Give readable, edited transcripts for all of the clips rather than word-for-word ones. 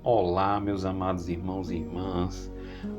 Olá, meus amados irmãos e irmãs,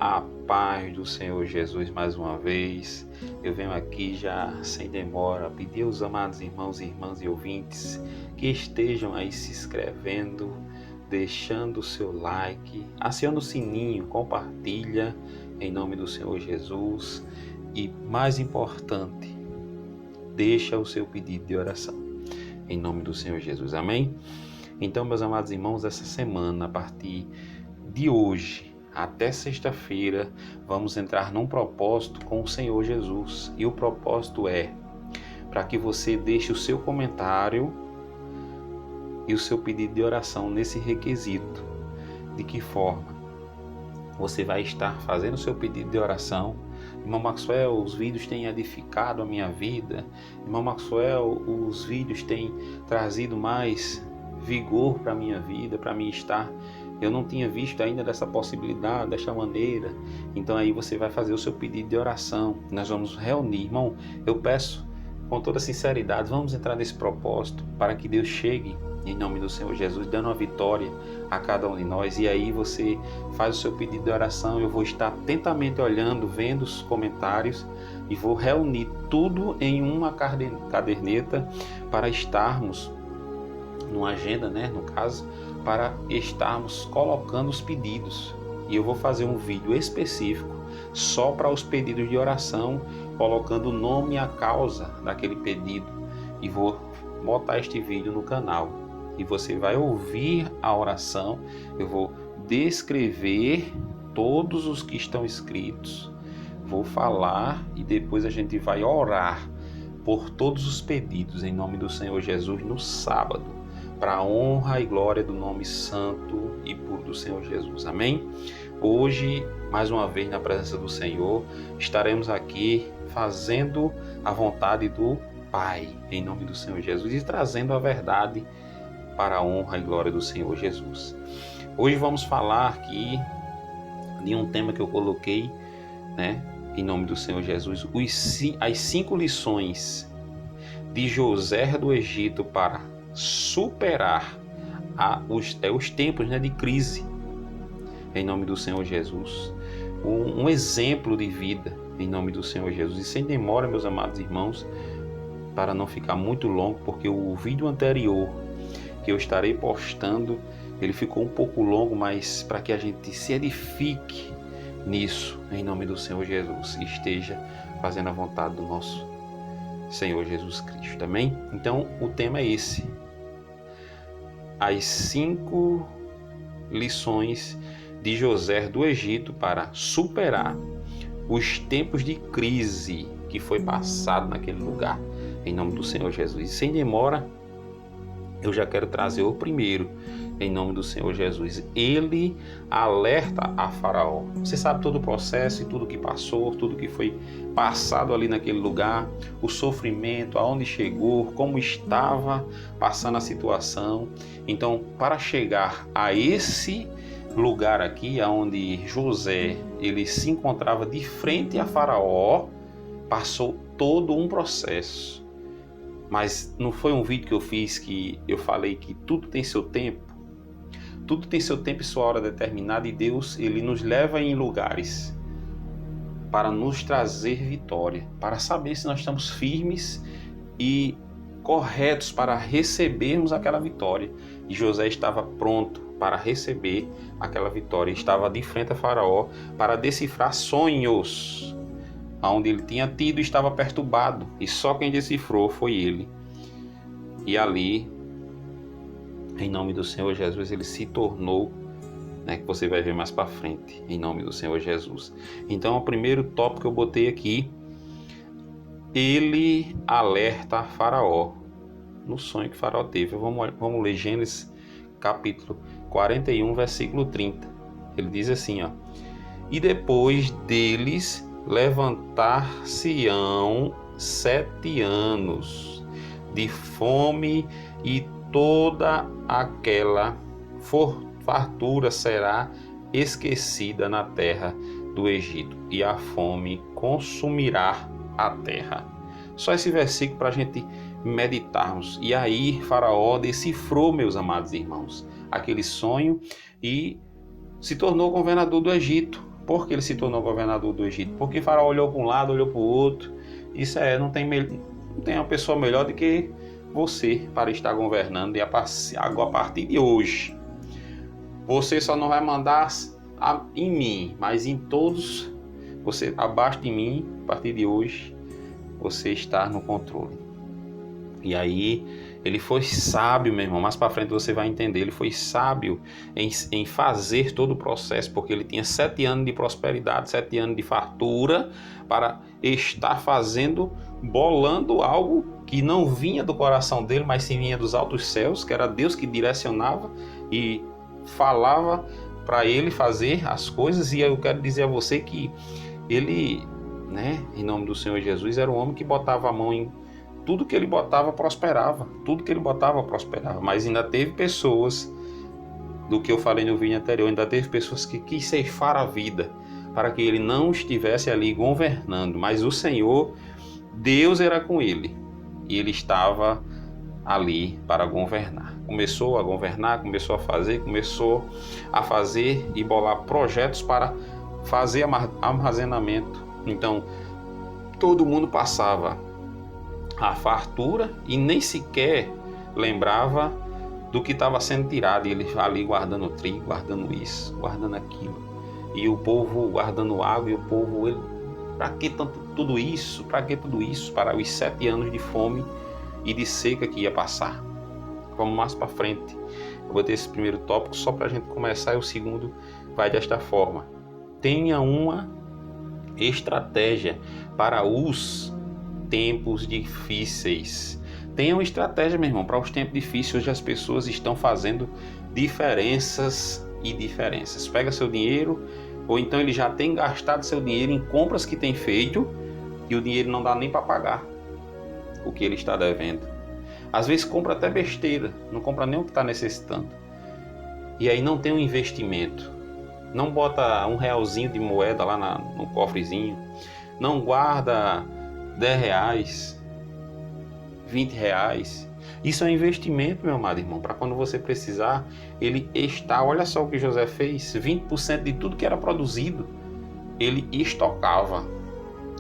a paz do Senhor Jesus mais uma vez. Eu venho aqui já sem demora pedir aos amados irmãos e irmãs e ouvintes que estejam aí se inscrevendo, deixando o seu like, acionando o sininho, compartilha em nome do Senhor Jesus e, mais importante, deixa o seu pedido de oração em nome do Senhor Jesus. Amém? Então, meus amados irmãos, essa semana, a partir de hoje até sexta-feira, vamos entrar num propósito com o Senhor Jesus. E o propósito é para que você deixe o seu comentário e o seu pedido de oração nesse requisito. De que forma? Você vai estar fazendo o seu pedido de oração. Irmão Maxwell, os vídeos têm edificado a minha vida. Irmão Maxwell, os vídeos têm trazido mais vigor para a minha vida, para mim estar. Eu não tinha visto ainda dessa possibilidade, desta maneira. Então aí você vai fazer o seu pedido de oração. Nós vamos reunir. Irmão, eu peço com toda sinceridade, vamos entrar nesse propósito para que Deus chegue em nome do Senhor Jesus, dando uma vitória a cada um de nós. E aí você faz o seu pedido de oração. Eu vou estar atentamente olhando, vendo os comentários e vou reunir tudo em uma caderneta para estarmos numa agenda, no caso, para estarmos colocando os pedidos. E eu vou fazer um vídeo específico só para os pedidos de oração, colocando o nome e a causa daquele pedido. E vou botar este vídeo no canal. E você vai ouvir a oração. Eu vou descrever todos os que estão escritos. Vou falar e depois a gente vai orar por todos os pedidos em nome do Senhor Jesus no sábado, para a honra e glória do nome santo e puro do Senhor Jesus. Amém? Hoje, mais uma vez na presença do Senhor, estaremos aqui fazendo a vontade do Pai, em nome do Senhor Jesus, e trazendo a verdade para a honra e glória do Senhor Jesus. Hoje vamos falar aqui de um tema que eu coloquei, em nome do Senhor Jesus, as 5 lições de José do Egito para superar os tempos de crise, em nome do Senhor Jesus. Um exemplo de vida, em nome do Senhor Jesus. E sem demora, meus amados irmãos, para não ficar muito longo, porque o vídeo anterior que eu estarei postando, ele ficou um pouco longo, mas para que a gente se edifique nisso, em nome do Senhor Jesus, e esteja fazendo a vontade do nosso Senhor Jesus Cristo. Amém? Então, o tema é esse: as 5 lições de José do Egito para superar os tempos de crise que foi passado naquele lugar, em nome do Senhor Jesus. E sem demora, eu já quero trazer o primeiro, em nome do Senhor Jesus. Ele alerta a Faraó. Você sabe todo o processo e tudo que passou, tudo que foi passado ali naquele lugar, o sofrimento, aonde chegou, como estava passando a situação. Então, para chegar a esse lugar aqui, onde José ele se encontrava de frente a Faraó, passou todo um processo. Mas não foi um vídeo que eu fiz que eu falei que tudo tem seu tempo? Tudo tem seu tempo e sua hora determinada, e Deus ele nos leva em lugares para nos trazer vitória, para saber se nós estamos firmes e corretos para recebermos aquela vitória. E José estava pronto para receber aquela vitória, estava de frente a Faraó para decifrar sonhos, onde ele tinha tido e estava perturbado, e só quem decifrou foi ele. E ali, em nome do Senhor Jesus, ele se tornou, que você vai ver mais para frente, em nome do Senhor Jesus. Então, o primeiro tópico que eu botei aqui, ele alerta a Faraó, no sonho que Faraó teve. Vamos ler Gênesis capítulo 41, versículo 30. Ele diz assim, e depois deles levantar-se-ão 7 anos de fome, e toda aquela fartura será esquecida na terra do Egito, e a fome consumirá a terra. Só esse versículo para a gente meditarmos. E aí Faraó decifrou, meus amados irmãos, aquele sonho e se tornou governador do Egito. Por que ele se tornou governador do Egito? Porque Faraó olhou para um lado, olhou para o outro. Isso não tem uma pessoa melhor do que você para estar governando. E a partir de hoje, você só não vai mandar em mim, mas em todos, você abaixo de mim, a partir de hoje, você está no controle. E aí, ele foi sábio, meu irmão, mais para frente você vai entender, ele foi sábio em fazer todo o processo, porque ele tinha 7 anos de prosperidade, 7 anos de fartura, para estar bolando algo que não vinha do coração dele, mas sim vinha dos altos céus, que era Deus que direcionava e falava para ele fazer as coisas. E eu quero dizer a você que ele, em nome do Senhor Jesus, era um homem que botava a mão em tudo que ele botava, prosperava. Tudo que ele botava, prosperava. Mas ainda teve pessoas, do que eu falei no vídeo anterior, ainda teve pessoas que quis ceifar a vida para que ele não estivesse ali governando. Mas o Senhor, Deus era com ele. E ele estava ali para governar. Começou a governar, começou a fazer e bolar projetos para fazer armazenamento. Então, todo mundo passava a fartura e nem sequer lembrava do que estava sendo tirado. E ele ali guardando o trigo, guardando isso, guardando aquilo. E o povo guardando água, e o povo, para que tudo isso? Para que tudo isso? Para os 7 anos de fome e de seca que ia passar. Vamos mais para frente. Eu botei esse primeiro tópico só para a gente começar, e o segundo vai desta forma. Tenha uma estratégia para os tempos difíceis. Tenha uma estratégia, meu irmão, para os tempos difíceis. Hoje as pessoas estão fazendo diferenças e diferenças. Pega seu dinheiro, ou então ele já tem gastado seu dinheiro em compras que tem feito e o dinheiro não dá nem para pagar o que ele está devendo. Às vezes compra até besteira, não compra nem o que está necessitando. E aí não tem um investimento. Não bota R$1 de moeda lá no cofrezinho. Não guarda R$10, R$20. Isso é um investimento, meu amado irmão, para quando você precisar, ele está. Olha só o que José fez: 20% de tudo que era produzido, ele estocava,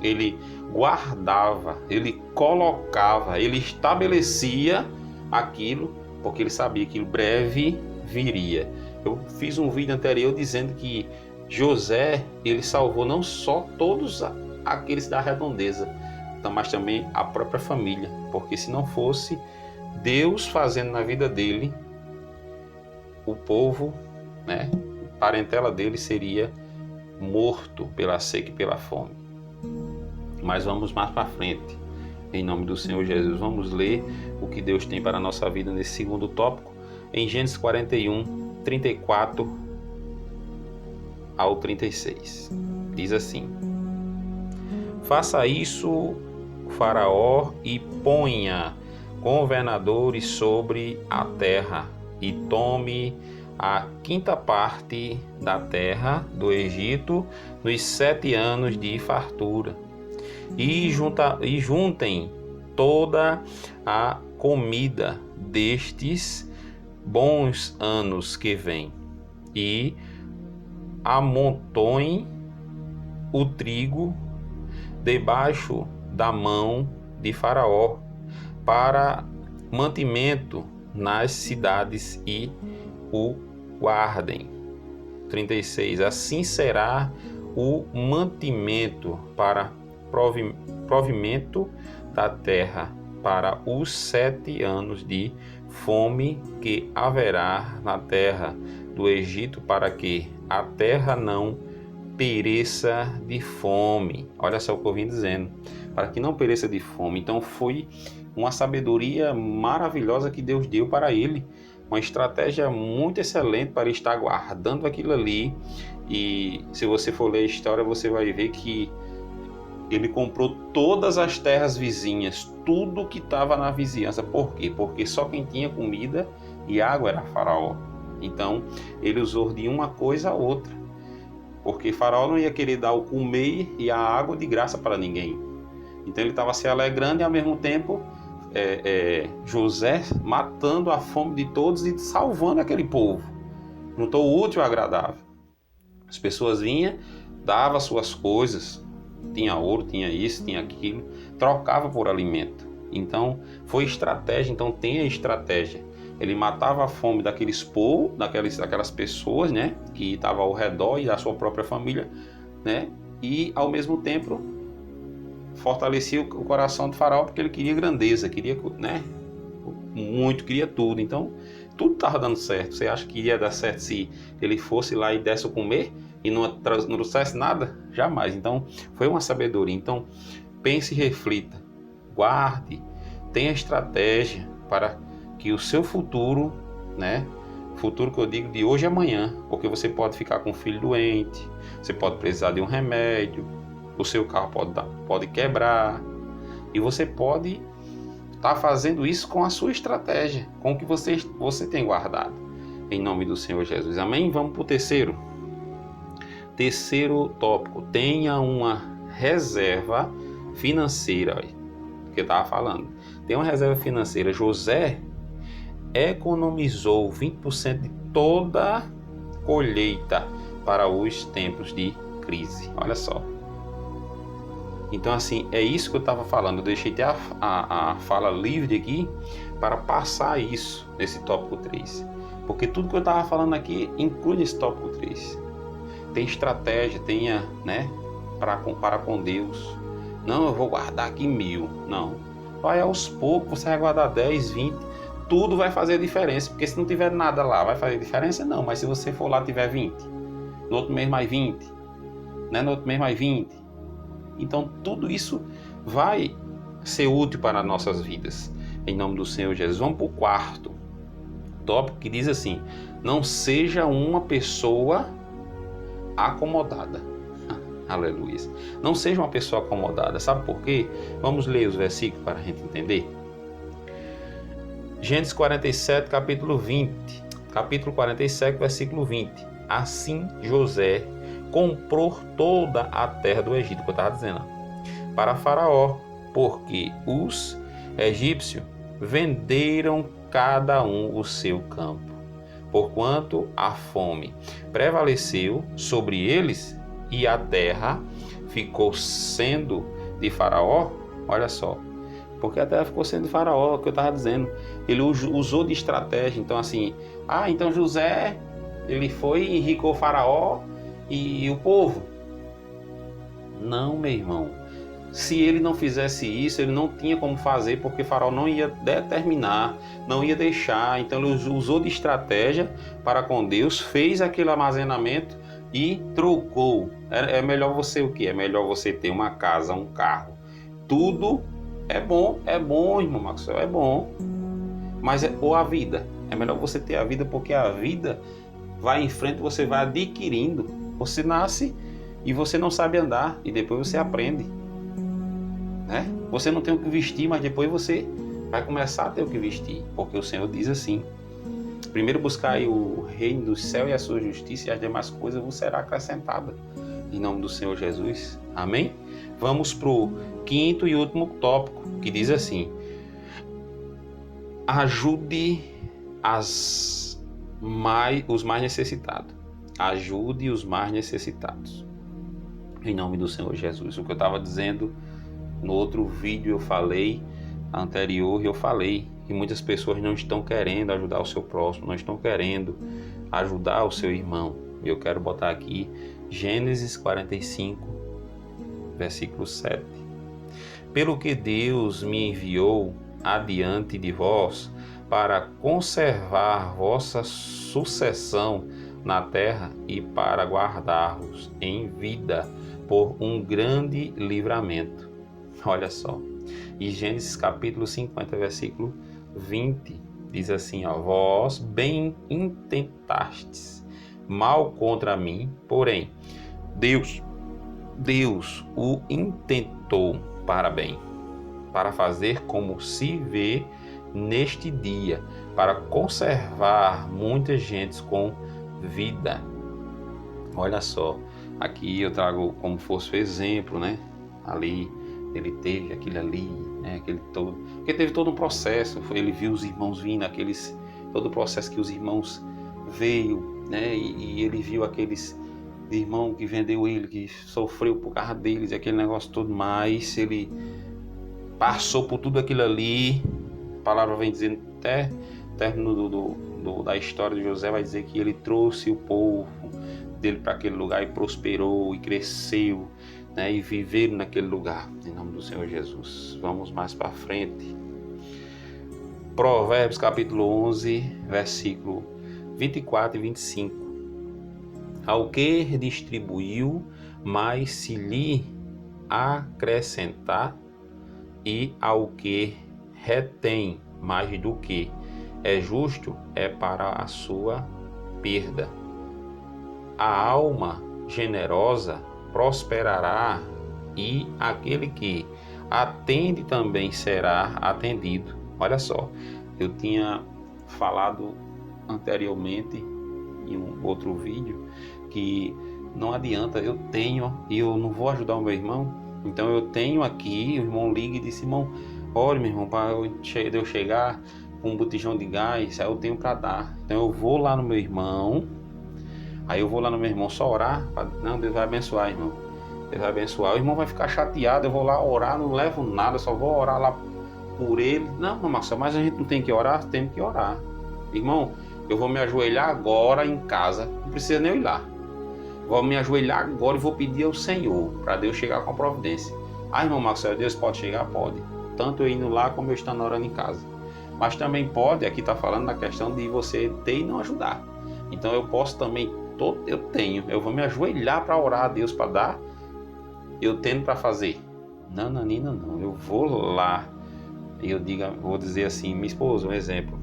ele guardava, ele colocava, ele estabelecia aquilo, porque ele sabia que breve viria. Eu fiz um vídeo anterior dizendo que José, ele salvou não só todos aqueles da redondeza, mas também a própria família, porque se não fosse Deus fazendo na vida dele, o povo, a parentela dele seria morto pela seca e pela fome. Mas vamos mais para frente. Em nome do Senhor Jesus, vamos ler o que Deus tem para a nossa vida nesse segundo tópico, em Gênesis 41, 34 ao 36. Diz assim: faça isso, Faraó, e ponha governadores sobre a terra, e tome a 5ª parte da terra do Egito nos 7 anos de fartura, e juntem toda a comida destes bons anos que vêm, e amontoem o trigo debaixo da mão de Faraó para mantimento nas cidades, e o guardem. 36. Assim será o mantimento para provimento da terra para os 7 anos de fome que haverá na terra do Egito, para que a terra não pereça de fome. Olha só o que eu vim dizendo, para que não pereça de fome. Então foi uma sabedoria maravilhosa que Deus deu para ele, uma estratégia muito excelente para estar guardando aquilo ali. E se você for ler a história, você vai ver que ele comprou todas as terras vizinhas, tudo que estava na vizinhança. Por quê? Porque só quem tinha comida e água era Faraó. Então ele usou de uma coisa a outra, porque Faraó não ia querer dar o comer e a água de graça para ninguém. Então ele estava se alegrando e ao mesmo tempo José matando a fome de todos e salvando aquele povo. Juntou o útil ao agradável. As pessoas vinham, davam suas coisas, tinha ouro, tinha isso, tinha aquilo, trocava por alimento. Então, foi estratégia, então tem a estratégia. Ele matava a fome daqueles povos, daquelas pessoas, né, que estavam ao redor e da sua própria família, né, e ao mesmo tempo fortalecia o coração do faraó porque ele queria grandeza, queria, né, muito, queria tudo. Então, tudo estava dando certo. Você acha que ia dar certo se ele fosse lá e desse o comer e não trouxesse nada? Jamais. Então, foi uma sabedoria. Então, pense e reflita, guarde, tenha estratégia para que o seu futuro, né, futuro que eu digo de hoje e amanhã, porque você pode ficar com um filho doente, você pode precisar de um remédio, o seu carro pode quebrar, e você pode estar fazendo isso com a sua estratégia, com o que você tem guardado, em nome do Senhor Jesus. Amém? Vamos para o terceiro tópico. Tenha uma reserva financeira, que eu estava falando. Tem uma reserva financeira. José economizou 20% de toda a colheita para os tempos de crise. Olha só. Então, assim, é isso que eu estava falando. Eu deixei até a fala livre aqui para passar isso nesse tópico 3. Porque tudo que eu estava falando aqui inclui nesse tópico 3. Tem estratégia, tenha, né, para com Deus. Não, eu vou guardar aqui 1.000. Não. Vai aos poucos, você vai guardar 10, 20. Tudo vai fazer diferença. Porque se não tiver nada lá, vai fazer diferença? Não. Mas se você for lá e tiver 20, no outro mês mais 20, né, no outro mês mais 20. Então, tudo isso vai ser útil para nossas vidas, em nome do Senhor Jesus. Vamos para o quarto tópico, que diz assim: não seja uma pessoa acomodada. Aleluia. Não seja uma pessoa acomodada. Sabe por quê? Vamos ler os versículos para a gente entender. Gênesis 47, capítulo 20. Capítulo 47, versículo 20. Assim José comprou toda a terra do Egito, que eu estava dizendo, para Faraó, porque os egípcios venderam cada um o seu campo, porquanto a fome prevaleceu sobre eles e a terra ficou sendo de Faraó. Olha só, porque a terra ficou sendo de Faraó, o que eu estava dizendo, ele usou de estratégia. Então, assim, então José, ele foi e enricou Faraó e o povo. Não, meu irmão. Se ele não fizesse isso, ele não tinha como fazer, porque Faraó não ia determinar, não ia deixar. Então ele usou de estratégia para com Deus, fez aquele armazenamento e trocou. É melhor você o quê? É melhor você ter uma casa, um carro. Tudo é bom, irmão Maxwell, é bom. Mas ou a vida. É melhor você ter a vida, porque a vida vai em frente, você vai adquirindo. Você nasce e você não sabe andar, e depois você aprende, né? Você não tem o que vestir, mas depois você vai começar a ter o que vestir, porque o Senhor diz assim: primeiro buscai o reino do céu e a sua justiça, e as demais coisas vos será acrescentada, em nome do Senhor Jesus. Amém? Vamos para o quinto e último tópico, que diz assim: ajude os mais necessitados. Ajude os mais necessitados, em nome do Senhor Jesus. O que eu estava dizendo no outro vídeo, eu falei anterior, eu falei que muitas pessoas não estão querendo ajudar o seu próximo, não estão querendo ajudar o seu irmão. Eu quero botar aqui Gênesis 45, versículo 7. Pelo que Deus me enviou adiante de vós para conservar vossa sucessão na terra e para guardar-vos em vida por um grande livramento. Olha só. E Gênesis capítulo 50, versículo 20, diz assim: vós bem intentastes mal contra mim, porém Deus o intentou para bem, para fazer como se vê neste dia, para conservar muitas gentes com vida. Olha só, aqui eu trago como fosse o exemplo, né? Ali ele teve aquilo ali, né? Porque teve todo um processo, ele viu os irmãos vindo, todo o processo que os irmãos veio, né? E ele viu aqueles irmãos que vendeu ele, que sofreu por causa deles, aquele negócio todo, mas ele passou por tudo aquilo ali. A palavra vem dizendo, até término da história de José, vai dizer que ele trouxe o povo dele para aquele lugar e prosperou e cresceu, né, e viveram naquele lugar, em nome do Senhor Jesus. Vamos mais para frente. Provérbios capítulo 11, versículo 24 e 25. Ao que distribuiu, mais se lhe acrescentar, e ao que retém mais do que é justo, é para a sua perda. A alma generosa prosperará, e aquele que atende também será atendido. Olha só, eu tinha falado anteriormente em um outro vídeo que não adianta, eu tenho e eu não vou ajudar o meu irmão. Então eu tenho aqui, o irmão liga e disse, irmão, olha meu irmão, para eu chegar com um botijão de gás, aí eu tenho para dar. Então eu vou lá no meu irmão, só orar, não, Deus vai abençoar, irmão. Deus vai abençoar. O irmão vai ficar chateado, eu vou lá orar, não levo nada, só vou orar lá por ele. Não, Marcelo, mas a gente não tem que orar? Temos que orar. Irmão, eu vou me ajoelhar agora em casa, não precisa nem eu ir lá. Vou me ajoelhar agora e vou pedir ao Senhor, para Deus chegar com a providência. Ah, irmão Marcelo, Deus pode chegar? Pode. Tanto eu indo lá como eu estando orando em casa. Mas também pode, aqui está falando na questão de você ter e não ajudar. Então eu posso também, eu vou me ajoelhar para orar a Deus para dar, eu tendo para fazer. Não, eu vou lá, vou dizer assim, minha esposa, um exemplo,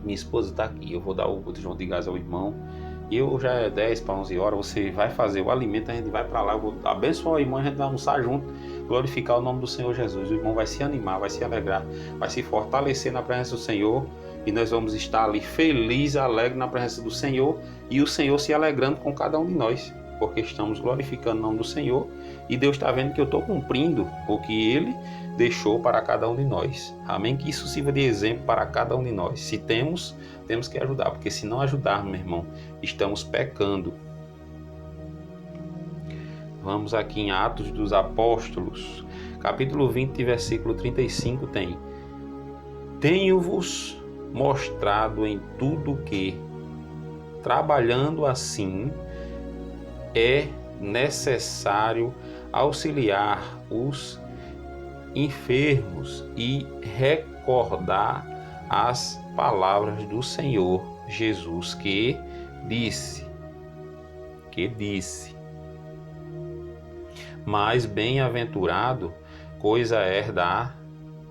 minha esposa está aqui, eu vou dar o botijão de gás ao irmão, e eu já é 10 para 11 horas, você vai fazer o alimento, a gente vai para lá, eu vou abençoar o irmão, a gente vai almoçar junto, glorificar o nome do Senhor Jesus. O irmão vai se animar, vai se alegrar, vai se fortalecer na presença do Senhor, e nós vamos estar ali feliz, alegre na presença do Senhor, e o Senhor se alegrando com cada um de nós, porque estamos glorificando o nome do Senhor, e Deus está vendo que eu estou cumprindo o que Ele deixou para cada um de nós. Amém? Que isso sirva de exemplo para cada um de nós. Se temos que ajudar, porque se não ajudarmos, meu irmão, estamos pecando. Vamos aqui em Atos dos Apóstolos, capítulo 20, versículo 35, Tenho-vos mostrado em tudo que, trabalhando assim, é necessário auxiliar os enfermos e recordar as palavras do Senhor Jesus que disse, mais bem-aventurado coisa é dar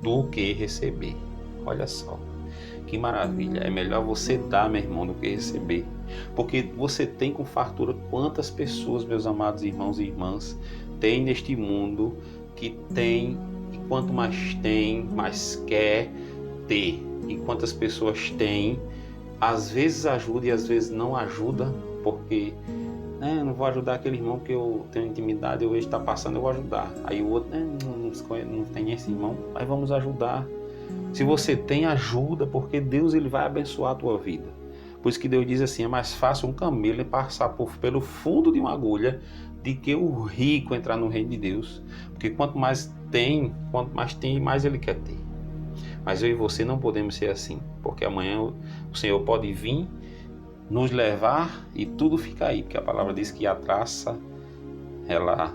do que receber. Olha só, que maravilha, é melhor você dar, meu irmão, do que receber, porque você tem com fartura. Quantas pessoas, meus amados irmãos e irmãs, tem neste mundo que tem, e quanto mais tem, mais quer ter, e quantas pessoas têm, às vezes ajuda e às vezes não ajuda, porque eu não vou ajudar aquele irmão que eu tenho intimidade, eu vejo que está passando, eu vou ajudar. Aí o outro não tem esse irmão, mas vamos ajudar. Se você tem, ajuda, porque Deus ele vai abençoar a tua vida. Por isso que Deus diz assim, é mais fácil um camelo passar pelo fundo de uma agulha de que o rico entrar no reino de Deus. Porque quanto mais tem, mais ele quer ter. Mas eu e você não podemos ser assim, porque amanhã o Senhor pode vir, nos levar e tudo fica aí, porque a palavra diz que a traça, ela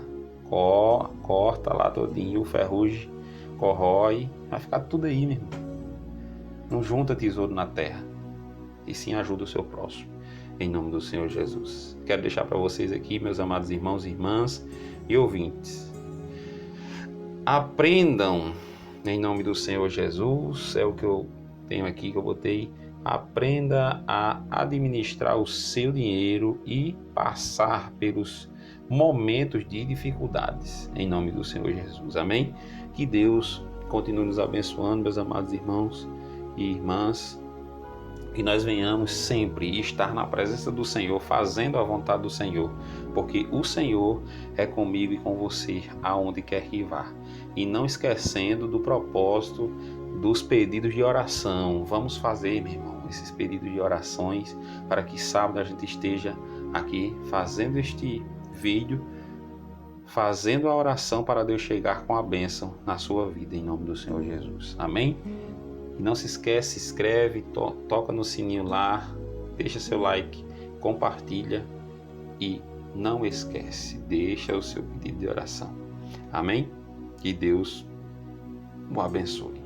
corta lá todinho, o ferrugem corrói, vai ficar tudo aí, meu irmão. Não junta tesouro na terra, e sim ajuda o seu próximo, em nome do Senhor Jesus. Quero deixar para vocês aqui, meus amados irmãos e irmãs e ouvintes, aprendam em nome do Senhor Jesus, é o que eu tenho aqui que eu botei. Aprenda a administrar o seu dinheiro e passar pelos momentos de dificuldades, em nome do Senhor Jesus. Amém? Que Deus continue nos abençoando, meus amados irmãos e irmãs. que nós venhamos sempre estar na presença do Senhor, fazendo a vontade do Senhor, porque o Senhor é comigo e com você aonde quer que vá. E não esquecendo do propósito dos pedidos de oração. Vamos fazer, meu irmão, esses pedidos de orações para que sábado a gente esteja aqui fazendo este vídeo, fazendo a oração para Deus chegar com a bênção na sua vida, em nome do Senhor Jesus. Amém? E não se esquece, se inscreve, toca no sininho lá, deixa seu like, compartilha e não esquece, deixa o seu pedido de oração. Amém? Que Deus o abençoe.